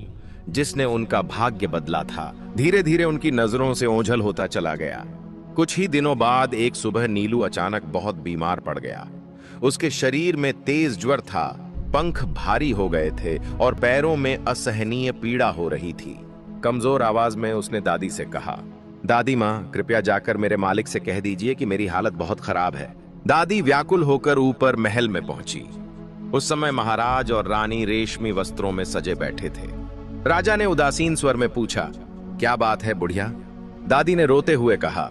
जिसने उनका भाग्य बदला था, धीरे धीरे उनकी नजरों से ओझल होता चला गया। कुछ ही दिनों बाद एक सुबह नीलू अचानक बहुत बीमार पड़ गया। उसके शरीर में तेज ज्वर था, पंख भारी हो गए थे और पैरों में असहनीय पीड़ा हो रही थी। कमजोर आवाज में उसने दादी से कहा, दादी माँ, कृपया जाकर मेरे मालिक से कह दीजिए कि मेरी हालत बहुत खराब है। दादी व्याकुल होकर ऊपर महल में पहुंची। उस समय महाराज और रानी रेशमी वस्त्रों में सजे बैठे थे। राजा ने उदासीन स्वर में पूछा, क्या बात है बुढ़िया? दादी ने रोते हुए कहा,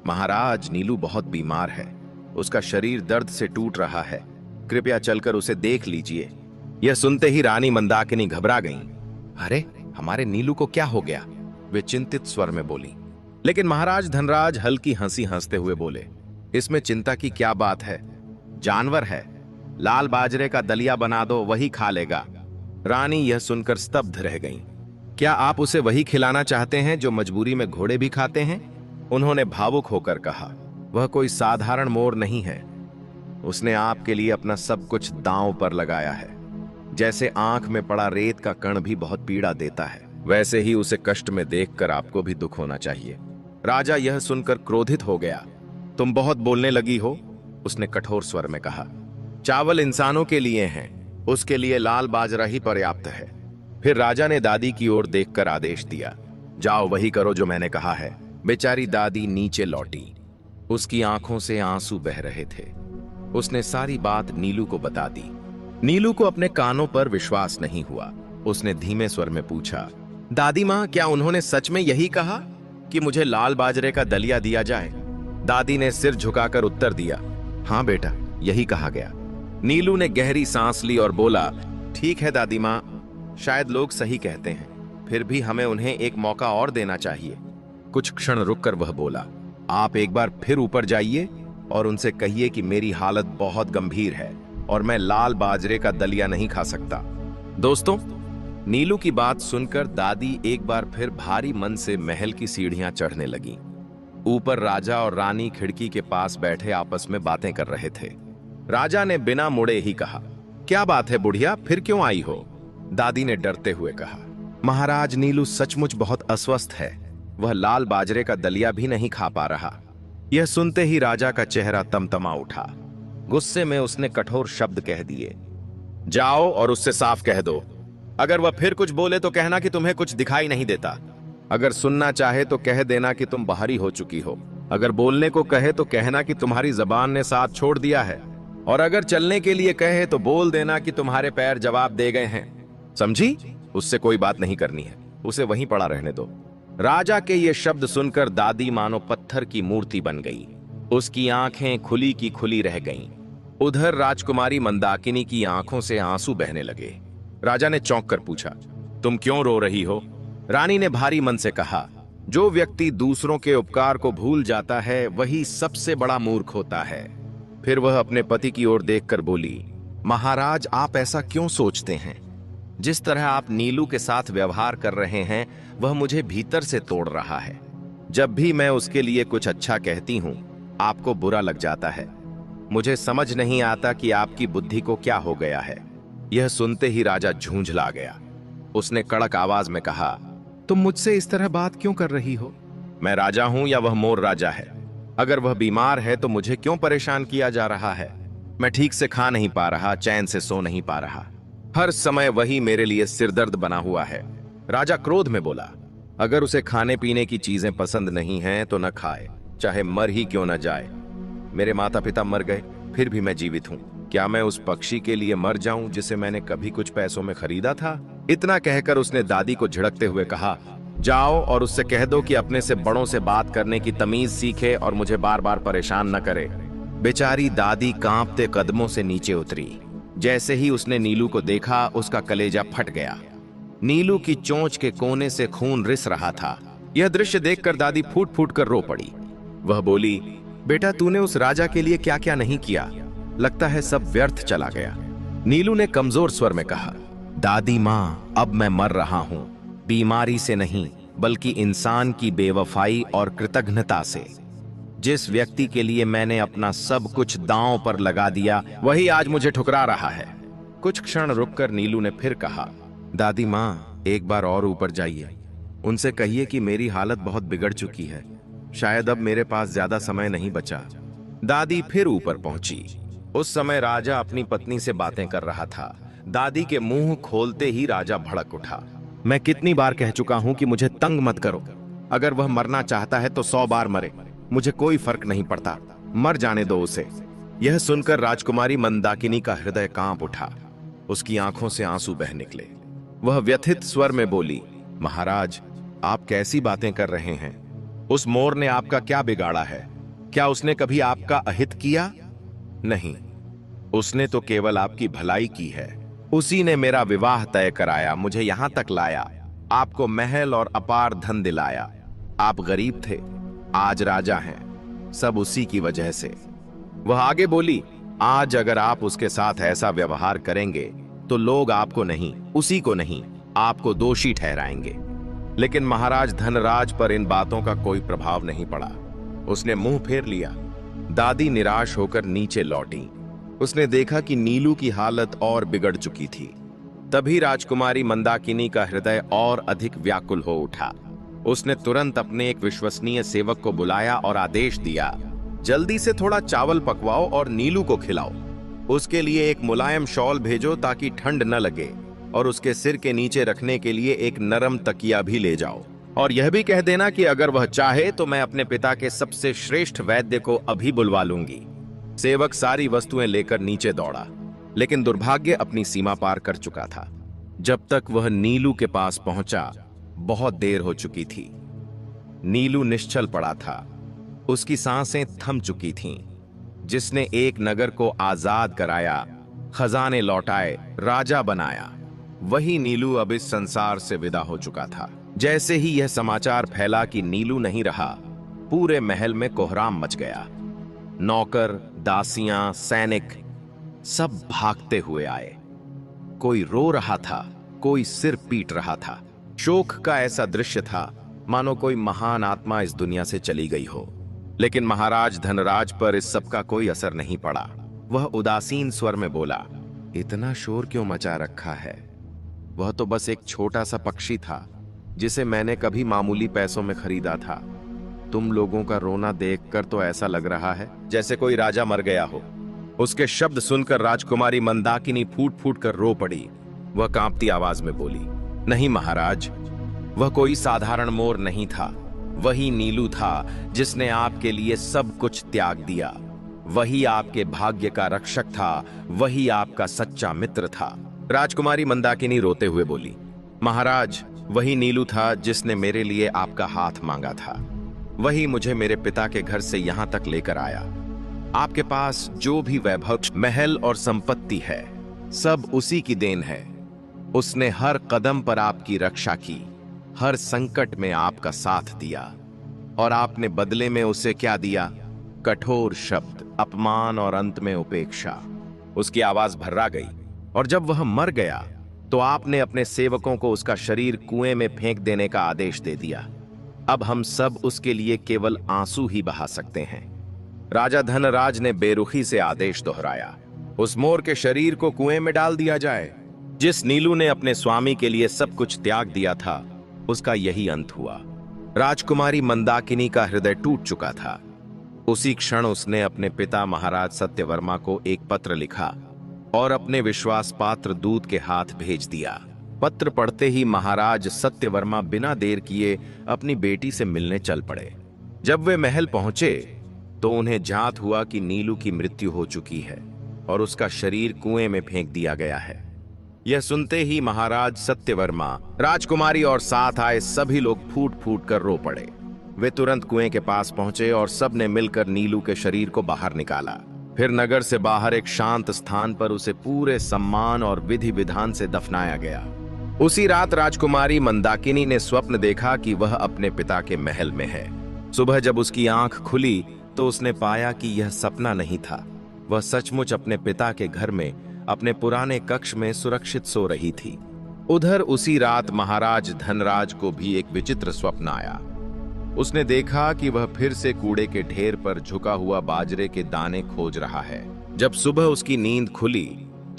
महाराज, नीलू बहुत बीमार है, उसका शरीर दर्द से टूट रहा है, कृपया चलकर उसे देख लीजिए। यह सुनते ही रानी मंदाकिनी घबरा गईं। अरे, हमारे नीलू को क्या हो गया? वे चिंतित स्वर में बोली। लेकिन महाराज धनराज हल्की हंसी हंसते हुए बोले, इसमें चिंता की क्या बात है? जानवर है, लाल बाजरे का दलिया बना दो, वही खा लेगा। रानी यह सुनकर स्तब्ध रह गईं। क्या आप उसे वही खिलाना चाहते हैं जो मजबूरी में घोड़े भी खाते हैं? उन्होंने भावुक होकर कहा। वह कोई साधारण मोर नहीं है। उसने आपके लिए अपना सब कुछ दांव पर लगाया है। जैसे आंख में पड़ा रेत का कण भी बहुत पीड़ा देता है, वैसे ही उसे कष्ट में देखकर आपको भी दुख होना चाहिए। राजा यह सुनकर क्रोधित हो गया। तुम बहुत बोलने लगी हो, उसने कठोर स्वर में कहा। चावल इंसानों के लिए हैं, उसके लिए लाल बाजरा ही पर्याप्त है। फिर राजा ने दादी की ओर देखकर आदेश दिया, जाओ वही करो जो मैंने कहा है। बेचारी दादी नीचे लौटी। उसकी आंखों से आंसू बह रहे थे। उसने सारी बात नीलू को बता दी। नीलू को अपने कानों पर विश्वास नहीं हुआ। उसने धीमे स्वर में पूछा, दादी माँ, क्या उन्होंने सच में यही कहा कि मुझे लाल बाजरे का दलिया दिया जाए? दादी ने सिर झुकाकर उत्तर दिया, हाँ बेटा, यही कहा गया। नीलू ने गहरी सांस ली और बोला, ठीक है दादी माँ, शायद लोग सही कहते हैं, फिर भी हमें उन्हें एक मौका और देना चाहिए। कुछ क्षण रुककर वह बोला, आप एक बार फिर ऊपर जाइए और उनसे कहिए कि मेरी हालत बहुत गंभीर है और मैं लाल बाजरे का दलिया नहीं खा सकता। दोस्तों, नीलू की बात सुनकर दादी एक बार फिर भारी मन से महल की सीढ़ियां चढ़ने लगी। ऊपर राजा और रानी खिड़की के पास बैठे आपस में बातें कर रहे थे। राजा ने बिना मुड़े ही कहा, क्या बात है बुढ़िया, फिर क्यों आई हो? दादी ने डरते हुए कहा, महाराज, नीलू सचमुच बहुत अस्वस्थ है। वह लाल बाजरे का दलिया भी नहीं खा पा रहा। यह सुनते ही राजा का चेहरा तमतमा उठा। गुस्से में उसने कठोर शब्द कह दिए, जाओ और उससे साफ कह दो। अगर वह फिर कुछ बोले तो कहना कि तुम्हें कुछ दिखाई नहीं देता। अगर सुनना चाहे तो कह देना कि तुम बाहरी हो चुकी हो। अगर बोलने को कहे तो कहना कि तुम्हारी जबान ने साथ छोड़ दिया है। और अगर चलने के लिए कहे तो बोल देना कि तुम्हारे पैर जवाब दे गए हैं। समझी? उससे कोई बात नहीं करनी है, उसे वहीं पड़ा रहने दो। राजा के ये शब्द सुनकर दादी मानो पत्थर की मूर्ति बन गई। उसकी आंखें खुली की खुली रह गईं। उधर राजकुमारी मंदाकिनी की आंखों से आंसू बहने लगे। राजा ने चौंक कर पूछा, तुम क्यों रो रही हो? रानी ने भारी मन से कहा, जो व्यक्ति दूसरों के उपकार को भूल जाता है वही सबसे बड़ा मूर्ख होता है। फिर वह अपने पति की ओर देखकर बोली, महाराज, आप ऐसा क्यों सोचते हैं? जिस तरह आप नीलू के साथ व्यवहार कर रहे हैं वह मुझे भीतर से तोड़ रहा है। जब भी मैं उसके लिए कुछ अच्छा कहती हूं आपको बुरा लग जाता है। मुझे समझ नहीं आता कि आपकी बुद्धि को क्या हो गया है। यह सुनते ही राजा झूंझला गया। उसने कड़क आवाज में कहा, तुम मुझसे इस तरह बात क्यों कर रही हो? मैं राजा हूं या वह मोर राजा है? अगर वह बीमार है तो मुझे क्यों परेशान किया जा रहा है? मैं ठीक से खा नहीं पा रहा, चैन से सो नहीं पा रहा। हर समय वही मेरे लिए सिरदर्द बना हुआ है। राजा क्रोध में बोला, अगर उसे खाने पीने की चीजें पसंद नहीं हैं तो न खाए, चाहे मर ही क्यों न जाए। मेरे माता पिता मर गए, फिर भी मैं जीवित हूं। क्या मैं उस पक्षी के लिए मर जाऊं जिसे मैंने कभी कुछ पैसों में खरीदा था? इतना कहकर उसने दादी को झिड़कते हुए कहा, जाओ और उससे कह दो कि अपने से बड़ों से बात करने की तमीज सीखे और मुझे बार बार परेशान न करे। बेचारी दादी कांपते कदमों से नीचे उतरी। जैसे ही उसने नीलू को देखा उसका कलेजा फट गया। नीलू की चोंच के कोने से खून रिस रहा था। यह दृश्य देखकर दादी फूट फूट कर रो पड़ी। वह बोली, बेटा, तूने उस राजा के लिए क्या क्या नहीं किया। लगता है सब व्यर्थ चला गया। नीलू ने कमजोर स्वर में कहा, दादी माँ, अब मैं मर रहा हूं, बीमारी से नहीं बल्कि इंसान की बेवफाई और कृतज्ञता से। जिस व्यक्ति के लिए मैंने अपना सब कुछ दांव पर लगा दिया वही आज मुझे ठुकरा रहा है। कुछ क्षण रुककर नीलू ने फिर कहा, दादी माँ, एक बार और ऊपर जाइए। उनसे कहिए कि मेरी हालत बहुत बिगड़ चुकी है। शायद अब मेरे पास ज्यादा समय नहीं बचा। दादी फिर ऊपर पहुंची। उस समय राजा अपनी पत्नी से बातें कर रहा था। दादी के मुंह खोलते ही राजा भड़क उठा। मैं कितनी बार कह चुका हूं कि मुझे तंग मत करो। अगर वह मरना चाहता है तो 100 बार मरे, मुझे कोई फर्क नहीं पड़ता। मर जाने दो उसे। यह सुनकर राजकुमारी मंदाकिनी का हृदय कांप उठा। उसकी आंखों से आंसू बह निकले। वह व्यथित स्वर में बोली, महाराज, आप कैसी बातें कर रहे हैं? उस मोर ने आपका क्या बिगाड़ा है? क्या उसने कभी आपका अहित किया? नहीं, उसने तो केवल आपकी भलाई की है। उसी ने मेरा विवाह तय कराया, मुझे यहां तक लाया, आपको महल और अपार धन दिलाया। आप गरीब थे, आज राजा हैं, सब उसी की वजह से। वह आगे बोली, आज अगर आप उसके साथ ऐसा व्यवहार करेंगे तो लोग आपको नहीं, उसी को नहीं, आपको दोषी ठहराएंगे। लेकिन महाराज धनराज पर इन बातों का कोई प्रभाव नहीं पड़ा। उसने मुंह फेर लिया। दादी निराश होकर नीचे लौटी। उसने देखा कि नीलू की हालत और बिगड़ चुकी थी। तभी राजकुमारी मंदाकिनी का हृदय और अधिक व्याकुल हो उठा। उसने तुरंत अपने एक विश्वसनीय सेवक को बुलाया और आदेश दिया, जल्दी से थोड़ा चावल पकवाओ और नीलू को खिलाओ। उसके लिए एक मुलायम शॉल भेजो ताकि ठंड न लगे, और उसके सिर के नीचे रखने के लिए एक नरम तकिया भी ले जाओ। और यह भी कह देना कि अगर वह चाहे तो मैं अपने पिता के सबसे श्रेष्ठ वैद्य को अभी बुलवा लूंगी। सेवक सारी वस्तुएं लेकर नीचे दौड़ा, लेकिन दुर्भाग्य अपनी सीमा पार कर चुका था। जब तक वह नीलू के पास पहुंचा, बहुत देर हो चुकी थी। नीलू निश्चल पड़ा था। उसकी सांसें थम चुकी थीं। जिसने एक नगर को आजाद कराया, खजाने लौटाए, राजा बनाया, वही नीलू अब इस संसार से विदा हो चुका था। जैसे ही यह समाचार फैला कि नीलू नहीं रहा, पूरे महल में कोहराम मच गया। नौकर, दासियां, सैनिक सब भागते हुए आए। कोई रो रहा था, कोई सिर पीट रहा था। शोक का ऐसा दृश्य था मानो कोई महान आत्मा इस दुनिया से चली गई हो। लेकिन महाराज धनराज पर इस सब का कोई असर नहीं पड़ा। वह उदासीन स्वर में बोला, इतना शोर क्यों मचा रखा है? वह तो बस एक छोटा सा पक्षी था जिसे मैंने कभी मामूली पैसों में खरीदा था। तुम लोगों का रोना देखकर तो ऐसा लग रहा है जैसे कोई राजा मर गया हो। उसके शब्द सुनकर राजकुमारी मंदाकिनी फूट फूट कर रो पड़ी। वह कांपती आवाज में बोली, नहीं महाराज, वह कोई साधारण मोर नहीं था। वही नीलू था जिसने आपके लिए सब कुछ त्याग दिया। वही आपके भाग्य का रक्षक था। वही आपका सच्चा मित्र था। राजकुमारी मंदाकिनी रोते हुए बोली, महाराज, वही नीलू था जिसने मेरे लिए आपका हाथ मांगा था। वही मुझे मेरे पिता के घर से यहां तक लेकर आया। आपके पास जो भी वैभव, महल और संपत्ति है, सब उसी की देन है। उसने हर कदम पर आपकी रक्षा की, हर संकट में आपका साथ दिया। और आपने बदले में उसे क्या दिया? कठोर शब्द, अपमान और अंत में उपेक्षा। उसकी आवाज भर्रा गई। और जब वह मर गया तो आपने अपने सेवकों को उसका शरीर कुएं में फेंक देने का आदेश दे दिया। अब हम सब उसके लिए केवल आंसू ही बहा सकते हैं। राजा धनराज ने बेरुखी से आदेश दोहराया, उस मोर के शरीर को कुएं में डाल दिया जाए। जिस नीलू ने अपने स्वामी के लिए सब कुछ त्याग दिया था, उसका यही अंत हुआ। राजकुमारी मंदाकिनी का हृदय टूट चुका था। उसी क्षण उसने अपने पिता महाराज सत्यवर्मा को एक पत्र लिखा और अपने विश्वास पात्र दूत के हाथ भेज दिया। पत्र पढ़ते ही महाराज सत्यवर्मा बिना देर किए अपनी बेटी से मिलने चल पड़े। जब वे महल पहुंचे तो उन्हें जात हुआ कि नीलू की मृत्यु हो चुकी है और उसका शरीर कुएं में फेंक दिया गया है। यह सुनते ही महाराज सत्यवर्मा, राजकुमारी और साथ आए सभी लोग फूट फूट कर रो पड़े। वे तुरंत कुएं के पास पहुंचे और सबने मिलकर नीलू के शरीर को बाहर निकाला। फिर नगर से बाहर एक शांत स्थान पर उसे पूरे सम्मान और विधि विधान से दफनाया गया। उसी रात राजकुमारी मंदाकिनी ने स्वप्न देखा कि वह अपने पिता के महल में है। सुबह जब उसकी आंख खुली तो उसने पाया कि यह सपना नहीं था। वह सचमुच अपने पिता के घर में अपने पुराने कक्ष में सुरक्षित सो रही थी। उधर उसी रात महाराज धनराज को भी एक विचित्र स्वप्न आया। उसने देखा कि वह फिर से कूड़े के ढेर पर झुका हुआ बाजरे के दाने खोज रहा है। जब सुबह उसकी नींद खुली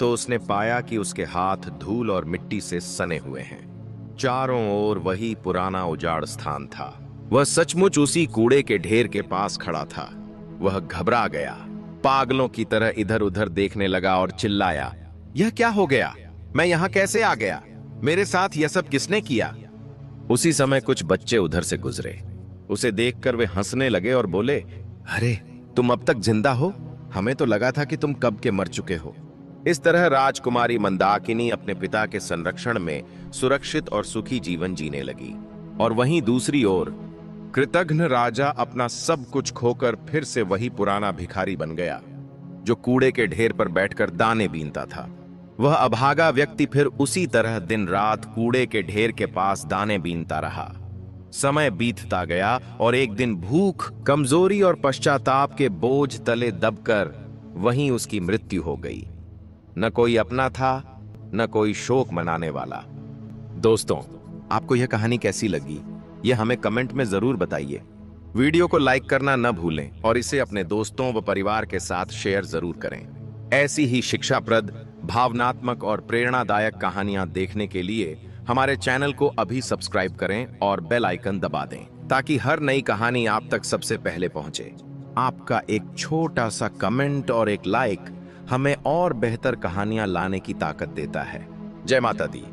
तो उसने पाया कि उसके हाथ धूल और मिट्टी से सने हुए हैं। चारों ओर वही पुराना उजाड़ स्थान था। वह सचमुच उसी कूड़े के ढेर के पास खड़ा था। वह घबरा गया, पागलों की तरह इधर उधर देखने लगा और चिल्लाया, यह क्या हो गया? मैं यहाँ कैसे आ गया? मेरे साथ यह सब किसने किया? उसी समय कुछ बच्चे उधर से गुजरे। उसे देखकर वे हंसने लगे और बोले, अरे तुम अब तक जिंदा हो? हमें तो लगा था कि तुम कब के मर चुके हो। इस तरह राजकुमारी मंदाकिनी अपने पिता के संरक्षण में सुरक्षित और सुखी जीवन जीने लगी। और वहीं दूसरी ओर कृतघ्न राजा अपना सब कुछ खोकर फिर से वही पुराना भिखारी बन गया जो कूड़े के ढेर पर बैठकर दाने बीनता था। वह अभागा व्यक्ति फिर उसी तरह दिन रात कूड़े के ढेर के पास दाने बीनता रहा। समय बीतता गया और एक दिन भूख, कमजोरी और पश्चाताप के बोझ तले दबकर वहीं उसकी मृत्यु हो गई। न कोई अपना था, न कोई शोक मनाने वाला। दोस्तों, आपको यह कहानी कैसी लगी, यह हमें कमेंट में जरूर बताइए। वीडियो को लाइक करना न भूलें और इसे अपने दोस्तों व परिवार के साथ शेयर जरूर करें। ऐसी ही शिक्षाप्रद, भावनात्मक और प्रेरणादायक कहानियां देखने के लिए हमारे चैनल को अभी सब्सक्राइब करें और बेल आइकन दबा दें, ताकि हर नई कहानी आप तक सबसे पहले पहुंचे। आपका एक छोटा सा कमेंट और एक लाइक हमें और बेहतर कहानियां लाने की ताकत देता है। जय माता दी।